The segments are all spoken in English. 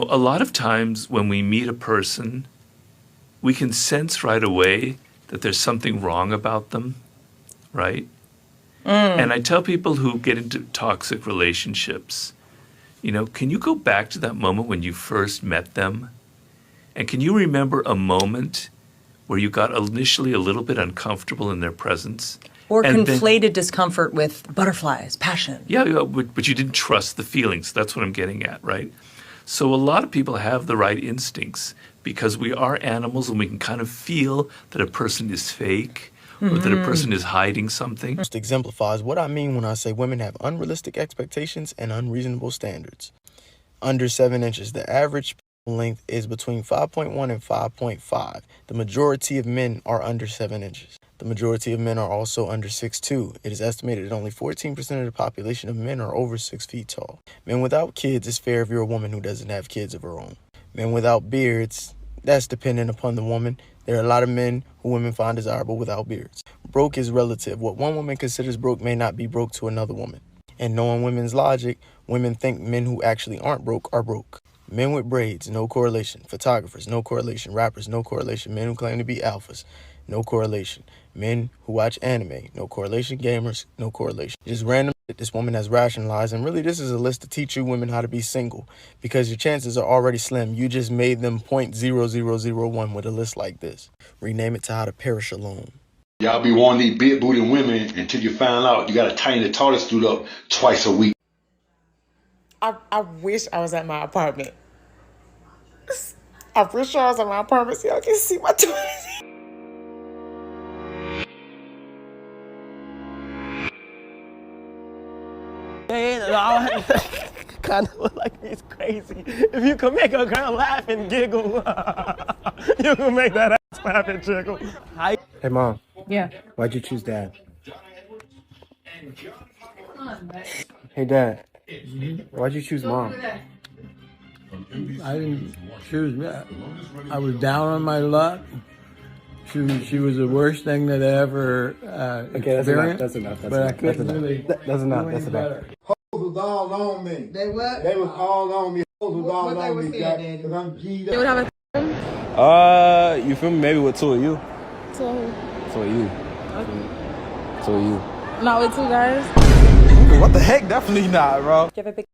A lot of times when we meet a person, we can sense right away that there's something wrong about them, right? And I tell people who get into toxic relationships, you know, can you go back to that moment when you first met them? And can you remember a moment where you got initially a little bit uncomfortable in their presence? Or and conflated discomfort with butterflies, passion. Yeah, but you didn't trust the feelings. That's what I'm getting at, right? So a lot of people have the right instincts because we are animals and we can kind of feel that a person is fake or that a person is hiding something. Just exemplifies what I mean when I say women have unrealistic expectations and unreasonable standards. Under 7 inches, the average length is between 5.1 and 5.5. The majority of men are under 7 inches. The majority of men are also under 6'2". It is estimated that only 14% of the population of men are over 6 feet tall. Men without kids, it's fair if you're a woman who doesn't have kids of her own. Men without beards, that's dependent upon the woman. There are a lot of men who women find desirable without beards. Broke is relative. What one woman considers broke may not be broke to another woman. And knowing women's logic, women think men who actually aren't broke are broke. Men with braids, no correlation. Photographers, no correlation. Rappers, no correlation. Men who claim to be alphas, no correlation. Men who watch anime, no correlation. Gamers, no correlation. Just random shit this woman has rationalized, and really this is a list to teach you women how to be single, because your chances are already slim. You just made them 0.0001 with a list like this. Rename it to how to perish alone. Y'all be wanting these big booty women until you find out you gotta tighten the toilet stool up twice a week. I wish I was at my apartment. I wish I was at my apartment so y'all can see my toilet. Kind of look like he's crazy. If you can make a girl laugh and giggle, you can make that ass laugh and jiggle. Hey, Mom. Yeah. Why'd you choose Dad? Hey, Dad. Why'd you choose Mom? I didn't choose that. I was down on my luck. She was the worst thing that I ever experienced. That's enough. But I couldn't really. That's enough. That's enough. Hoes was all on me. They what? They was all on me. Hoes was all What they on was me, saying, Jack. Daddy? Cause I'm G'd They would up. have You feel me? Maybe with two of you. two. Two of you. Two of you. Not with two guys. What the heck? Definitely not, bro. Do you have a big...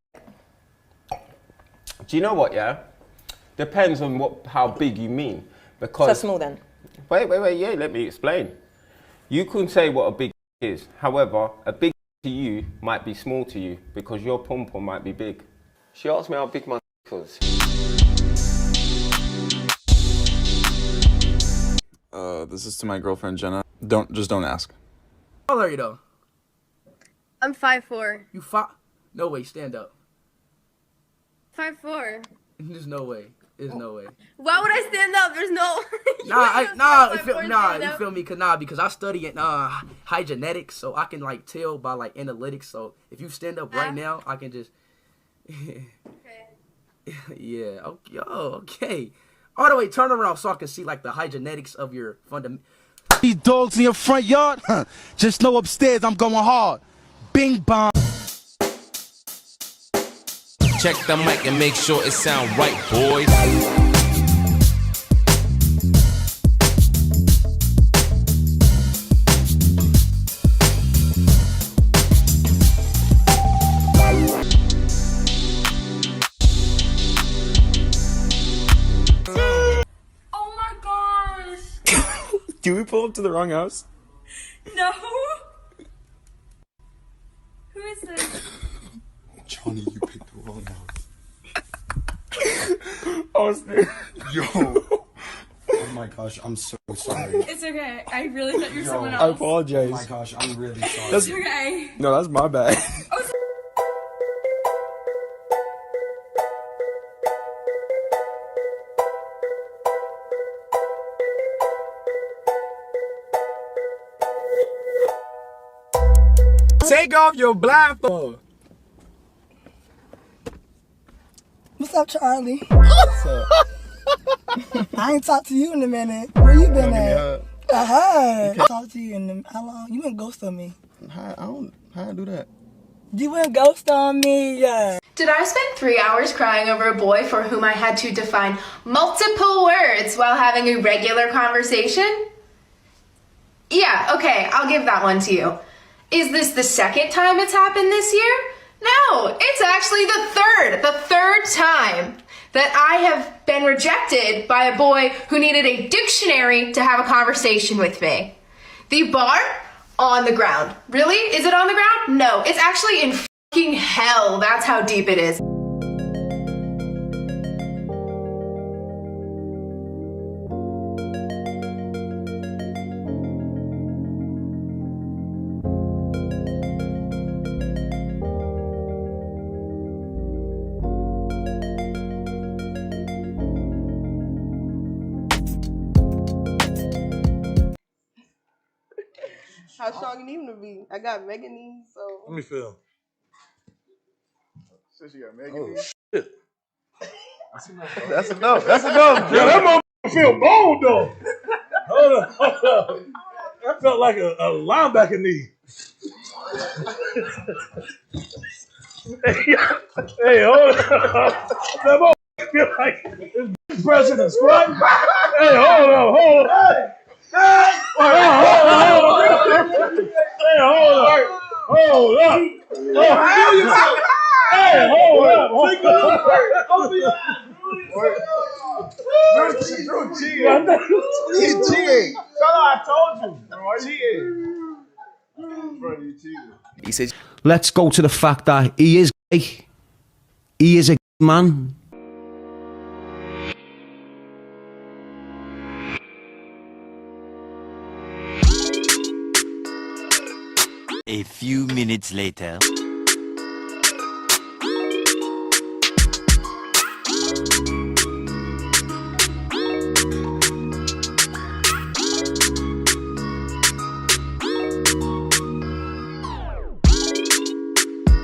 Do you know what, yeah? Depends on how big you mean. Because So small then? Wait, yeah, let me explain. You can say what a big is. However, a big to you might be small to you because your pom-pom might be big. She asked me how big my was. This is to my girlfriend, Jenna. Don't ask. How old are you though? I'm 5'4". You 5? No way, stand up. 5'4". There's no way. There's no way. Why would I stand up? There's no. You feel me? Because I study in hygienetics, so I can like tell by like analytics. So if you stand up right now, I can just. Okay. Yeah. Okay. Okay. All the way, turn around so I can see like the hygienetics of your fundamental. These dogs in your front yard? Just know upstairs I'm going hard. Bing bong. Check the mic and make sure it sound right, boys. Oh my gosh. Did we pull up to the wrong house? No. Who is this? Johnny, you picked the wrong house. Oh, snap. Yo. Oh my gosh, I'm so sorry. It's okay. I really thought you were someone I else. apologize. Oh my gosh, I'm really sorry. It's okay. No, that's my bad. Take off your blindfold. What's up, Charlie? What's up? I ain't talked to you in a minute. Where you been at? I heard. Talk to you in how long? You went ghost on me. How I do that? You went ghost on me, yeah. Did I spend 3 hours crying over a boy for whom I had to define multiple words while having a regular conversation? Yeah, okay, I'll give that one to you. Is this the second time it's happened this year? No, it's actually the third time that I have been rejected by a boy who needed a dictionary to have a conversation with me. The bar? On the ground. Really? Is it on the ground? No, it's actually in fucking hell. That's how deep it is. How strong you need him to be? I got mega knees, so. Let me feel. So she got mega knees. Shit. That's enough. That's enough. Yeah, that motherfucker feel bold though. Hold up. That felt like a linebacker knee. Hey, hold up. That motherfucker feel like it's pressing a squat. Hey, hold up. Hey, hold up. He's cheating. I told you. Bro, cheating. Bro, you cheating. He said, let's go to the fact that he is gay. He is a man. A few minutes later.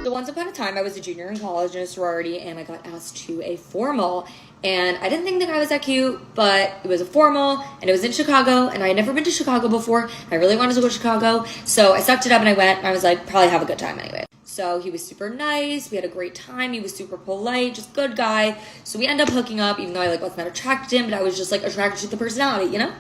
So once upon a time, I was a junior in college in a sorority, and I got asked to a formal, and I didn't think the guy was that cute, but it was a formal, and it was in Chicago, and I had never been to Chicago before. I really wanted to go to Chicago, so I sucked it up and I went, and I was like, probably have a good time anyway. So he was super nice, we had a great time, he was super polite, just good guy. So we ended up hooking up, even though I was not attracted to him, but I was just attracted to the personality, you know?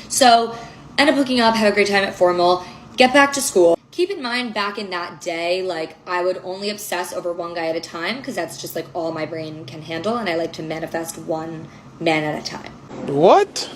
So ended up hooking up, had a great time at formal, get back to school. Keep in mind, back in that day, I would only obsess over one guy at a time because that's just all my brain can handle, and I like to manifest one man at a time. What?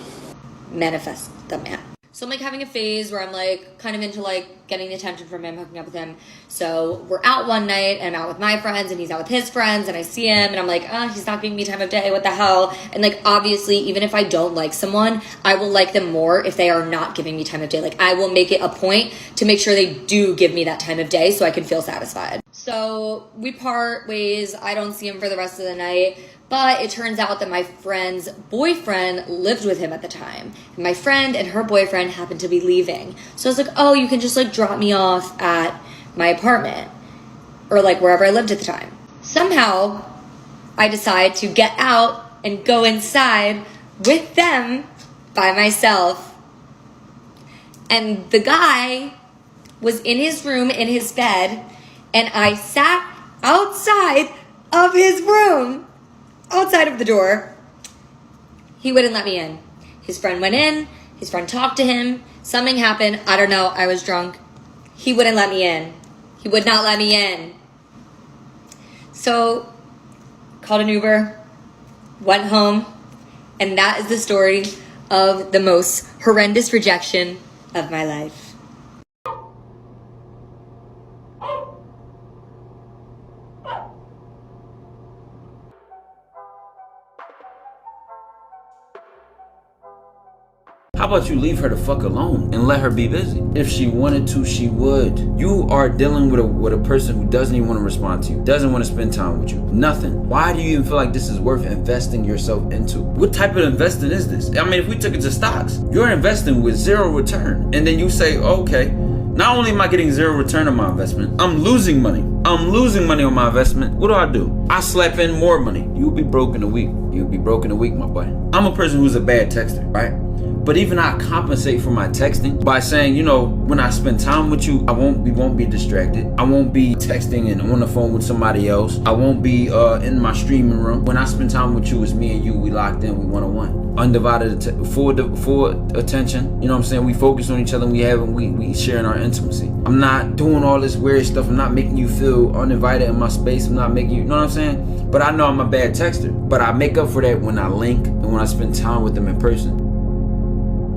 Manifest the man. So I'm having a phase where I'm kind of into getting attention from him, hooking up with him. So we're out one night and I'm out with my friends and he's out with his friends and I see him and I'm like, he's not giving me time of day, what the hell? And obviously, even if I don't like someone, I will like them more if they are not giving me time of day. I will make it a point to make sure they do give me that time of day so I can feel satisfied. So we part ways. I don't see him for the rest of the night. But it turns out that my friend's boyfriend lived with him at the time. And my friend and her boyfriend happened to be leaving. So I was like, oh, you can just drop me off at my apartment. Or wherever I lived at the time. Somehow, I decide to get out and go inside with them by myself. And the guy was in his room, in his bed. And I sat outside of his room. Outside of the door. He wouldn't let me in. His friend went in. His friend talked to him. Something happened. I don't know. I was drunk. He wouldn't let me in. He would not let me in. So, called an Uber. Went home. And that is the story of the most horrendous rejection of my life. How about you leave her the fuck alone and let her be busy? If she wanted to, she would. You are dealing with a person who doesn't even want to respond to you, doesn't want to spend time with you, nothing. Why do you even feel like this is worth investing yourself into? What type of investing is this? I mean, if we took it to stocks, you're investing with zero return. And then you say, okay, not only am I getting zero return on my investment, I'm losing money. I'm losing money on my investment. What do? I slap in more money. You'll be broke in a week. You'll be broke in a week, my boy. I'm a person who's a bad texter, right? But even I compensate for my texting by saying, you know, when I spend time with you, we won't be distracted. I won't be texting and on the phone with somebody else. I won't be in my streaming room. When I spend time with you, it's me and you. We locked in. We one-on-one. Undivided, full attention. You know what I'm saying? We focus on each other. And we sharing our intimacy. I'm not doing all this weird stuff. I'm not making you feel uninvited in my space. I'm not making you know what I'm saying? But I know I'm a bad texter. But I make up for that when I link and when I spend time with them in person.